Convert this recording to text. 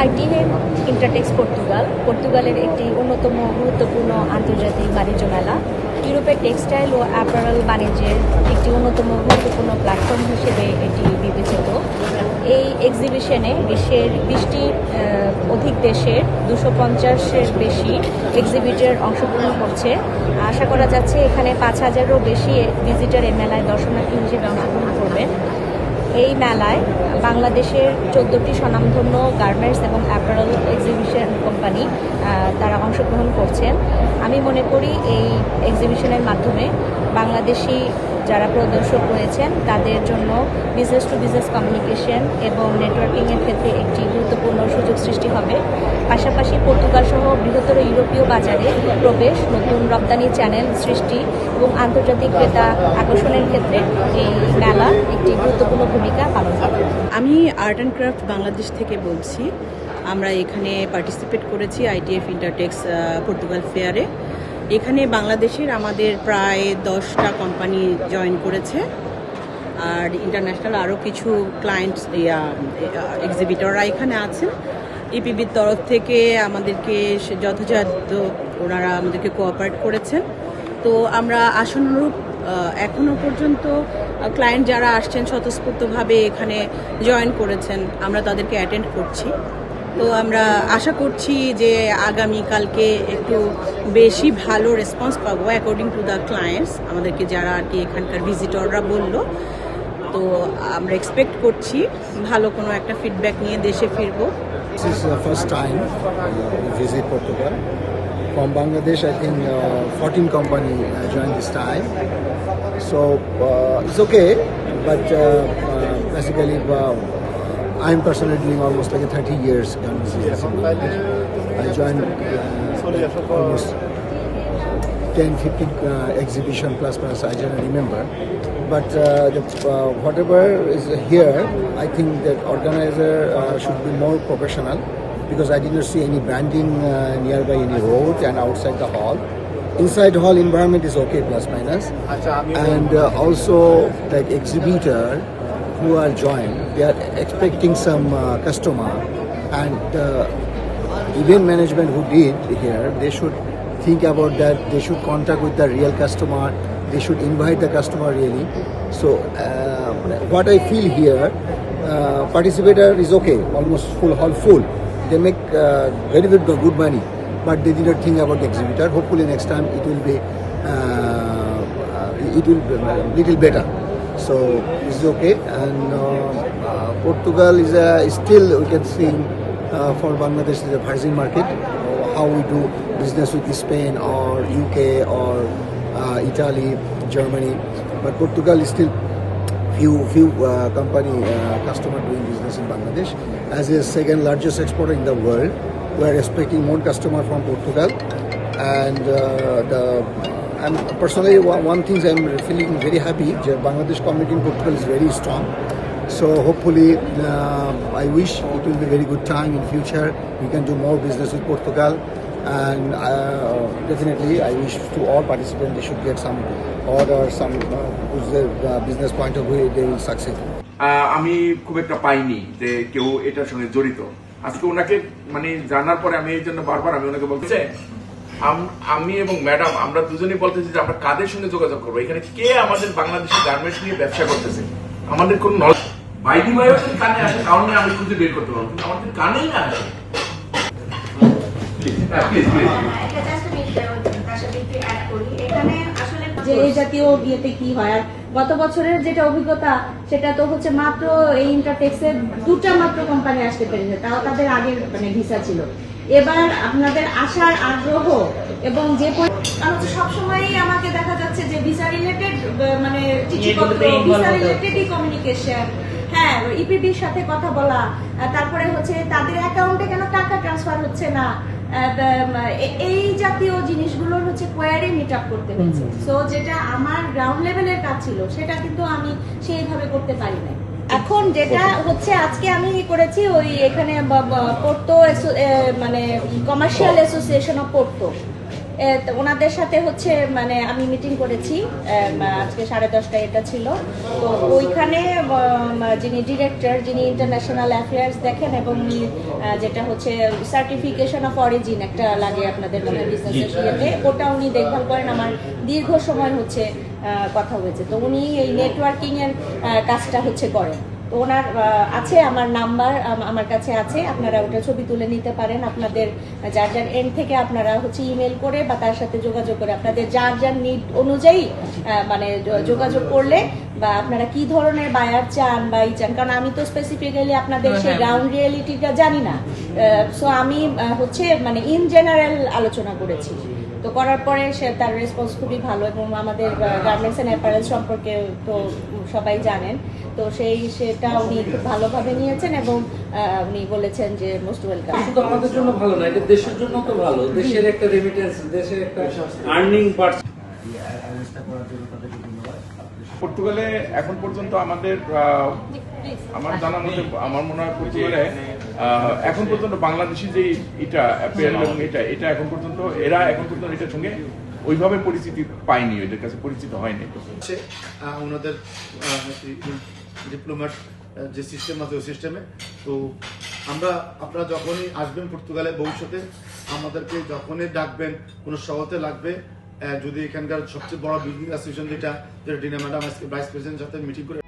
ITF ইন্টারটেক্স পর্তুগালের একটি অন্যতম গুরুত্বপূর্ণ আন্তর্জাতিক বাণিজ্য মেলা। ইউরোপের টেক্সটাইল ও অ্যাপারেল বাণিজ্যের একটি অন্যতম গুরুত্বপূর্ণ প্ল্যাটফর্ম হিসেবে এটি বিবেচিত। এই এক্সিবিশনে বিশ্বের 20টির অধিক দেশের 250-এর বেশি এক্সিবিটর অংশগ্রহণ করছে। আশা করা যাচ্ছে এখানে 5,000-এরও বেশি ভিজিটর এই মেলায় দর্শনার্থী হিসেবে অংশগ্রহণ করবেন। এই মেলায় বাংলাদেশের 14টি স্বনামধন্য গার্মেন্টস এবং অ্যাপারেল এক্সিবিশন কোম্পানি তারা অংশগ্রহণ করছেন। আমি মনে করি এই এক্সিবিশনের মাধ্যমে বাংলাদেশি যারা প্রদর্শক রয়েছেন তাদের জন্য বিজনেস টু বিজনেস কমিউনিকেশন এবং নেটওয়ার্কিংয়ের ক্ষেত্রে একটি গুরুত্বপূর্ণ সুযোগ সৃষ্টি হবে। পাশাপাশি পর্তুগাল সহ বৃহত্তর ইউরোপীয় বাজারে প্রবেশ, নতুন রপ্তানি চ্যানেল সৃষ্টি এবং আন্তর্জাতিক ক্রেতা আকর্ষণের ক্ষেত্রে এই মেলা একটি গুরুত্বপূর্ণ ভূমিকা পালন করে। আমি আর্ট অ্যান্ড ক্রাফট বাংলাদেশ থেকে বলছি। আমরা এখানে পার্টিসিপেট করেছি আইটিএফ ইন্টারটেক্স পর্তুগাল ফেয়ারে। এখানে বাংলাদেশের আমাদের প্রায় 10টা কোম্পানি জয়েন করেছে, আর ইন্টারন্যাশনাল আরও কিছু ক্লায়েন্টস এক্সিবিটররা এখানে আছেন। ইপিবির তরফ থেকে আমাদেরকে যথাযথ ওনারা আমাদেরকে কোঅপারেট করেছেন। তো আমরা আশানুরূপ এখনও পর্যন্ত ক্লায়েন্ট যারা আসছেন স্বতঃস্ফূর্তভাবে এখানে জয়েন করেছেন, আমরা তাদেরকে অ্যাটেন্ড করছি। তো আমরা আশা করছি যে আগামীকালকে একটু বেশি ভালো রেসপন্স পাবো অ্যাকর্ডিং টু দ্য ক্লায়েন্টস, আমাদেরকে যারা আর কি এখানকার ভিজিটররা বললো। তো আমরা এক্সপেক্ট করছি ভালো কোনো একটা ফিডব্যাক নিয়ে দেশে ফিরবো। This is the first time we visit Portugal. From Bangladesh, I think 14 company joined this time. So it's okay, but basically I'm personally doing almost like 30 years. I joined almost 10-15 exhibition plus I don't remember. But whatever is here, I think that organizer should be more professional, because I did not see any branding nearby any road and outside the hall. Inside hall environment is okay, plus minus. And also like exhibitor who are joined, they are expecting some customer, and event management who did here, they should think about that. They should contact with the real customer. They should invite the customer really. So what I feel here, participator is okay, almost full hall full. They make very good money, but they did not think about the exhibitor. Hopefully next time it will be little better. So it's okay. And Portugal is still, we can see for Bangladesh is a virgin market. How we do business with Spain or UK or Italy, Germany, but Portugal is still few company customer doing business in Bangladesh. As a second largest exporter in the world, we are expecting more customer from Portugal. And I'm personally one thing I'm feeling very happy. Bangladesh community in Portugal is very strong. So hopefully, I wish it will be very good time in future. We can do more business with Portugal. And definitely, I wish to all participants they should get some order, some who's their business point of view, they will succeed. আমি খুব একটা পাইনি যে কেউ এটার সঙ্গে জড়িত। আজকে ওনাকে মানে জানার পরে আমি এই জন্য বারবার আমি ওনাকে বলতে চাই, আমি এবং ম্যাডাম আমরা দুজনেই বলতেছি যে আমরা কাদের সঙ্গে যোগাযোগ করবো, এখানে কে আমাদের বাংলাদেশের গার্মেন্টস নিয়ে ব্যবসা করতেছে, আমাদের কোন বাইদি বাইও কানে আসে, কারণে আমি খুঁজে বের করতে পারবো, কিন্তু আমাদের কানেই না আসে। যে এই জাতীয় বিয়েতে কি হয়, আর গত বছরের যেটা অভিজ্ঞতা সেটা তো হচ্ছে মাত্র এই ইন্টারটেক্সের 2টা মাত্র কোম্পানি আসতে পেরেছে, তাও তাদের আগের মানে ভিসা ছিল। এবার আপনাদের আসার আগ্রহ এবং যে সবসময়ই আমাকে দেখা যাচ্ছে যে ভিসা রিলেটেড মানে চিঠিপত্র, ভিসা রিলেটেডই কমিউনিকেশন, হ্যাঁ ইপিবির সাথে কথা বলা, তারপরে হচ্ছে তাদের অ্যাকাউন্টে কেন টাকা ট্রান্সফার হচ্ছে না, এই জাতীয় জিনিসগুলোর হচ্ছে কোয়ারি মিট আপ করতে হচ্ছে। সো যেটা আমার গ্রাউন্ড লেভেলের কাজ ছিল সেটা কিন্তু আমি সেইভাবে করতে পারি না। এখন যেটা হচ্ছে আজকে আমি করেছি ওই এখানে পোর্তো মানে কমার্শিয়াল অ্যাসোসিয়েশন অফ পোর্তো, তো ওনাদের সাথে হচ্ছে মানে আমি মিটিং করেছি আজকে 10:30টায় এটা ছিল। তো ওইখানে যিনি ডিরেক্টর, যিনি ইন্টারন্যাশনাল অ্যাফেয়ার্স দেখেন এবং যেটা হচ্ছে সার্টিফিকেশন অফ অরিজিন একটা লাগে আপনাদের মানে বিজনেসের ইয়েতে, ওটা উনি দেখভাল করেন। আমার দীর্ঘ সময় হচ্ছে কথা হয়েছে। তো উনি এই নেটওয়ার্কিং এর কাজটা হচ্ছে করেন। তো ওনার আছে আমার নাম্বার আমার কাছে আছে, আপনারা ওটা ছবি তুলে নিতে পারেন। আপনাদের যার যার এন্ড থেকে আপনারা হচ্ছে ইমেল করে বা তার সাথে যোগাযোগ করে আপনাদের যার যার নিড অনুযায়ী মানে যোগাযোগ করলে, বা আপনারা কি ধরনের বায়ার চান বা চান, কারণ আমি তো স্পেসিফিক্যালি আপনাদের সেই গ্রাউন্ড রিয়েলিটিটা জানি না। সো আমি হচ্ছে মানে ইন জেনারেল আলোচনা করেছি। তো করার পরে সে তার রেসপন্স খুবই ভালো, এবং আমাদের গার্মেন্টস অ্যান্ড অ্যাপারেল সম্পর্কে তো সবাই জানেন। তো সেটা উনি খুব ভালোভাবে নিয়েছেন এবং উনি বলেছেন যে মোস্ট ওয়েলকাম। শুধু আমাদের জন্য ভালো না, এটা দেশের জন্য তো ভালো। দেশের একটা রেমিটেন্স, দেশের একটা আর্নিং বাড়ছে। পর্তুগালে এখন পর্যন্ত আমাদের আমার জানা মতে আমার মনে হয় পর্তুগালে এখন পর্যন্ত বাংলাদেশি যে এটা অ্যাপেল এবং এটা এখন পর্যন্ত এটার সঙ্গে ওইভাবে পরিচিতি পায়নি, এদের কাছে পরিচিত হয়নি। ওনাদের ডিপ্লোম্যাট যে সিস্টেম আছে ওই সিস্টেমে। তো আপনারা যখনই আসবেন পর্তুগালে ভবিষ্যতে আমাদেরকে যখনই ডাকবেন, কোনো সহায়তা লাগবে, যদি এখানকার সবচেয়ে বড় বিজনেস অ্যাসোসিয়েশন যেটা ডিনা ম্যাডাম আজকে ভাইস প্রেসিডেন্টের সাথে মিটিং করে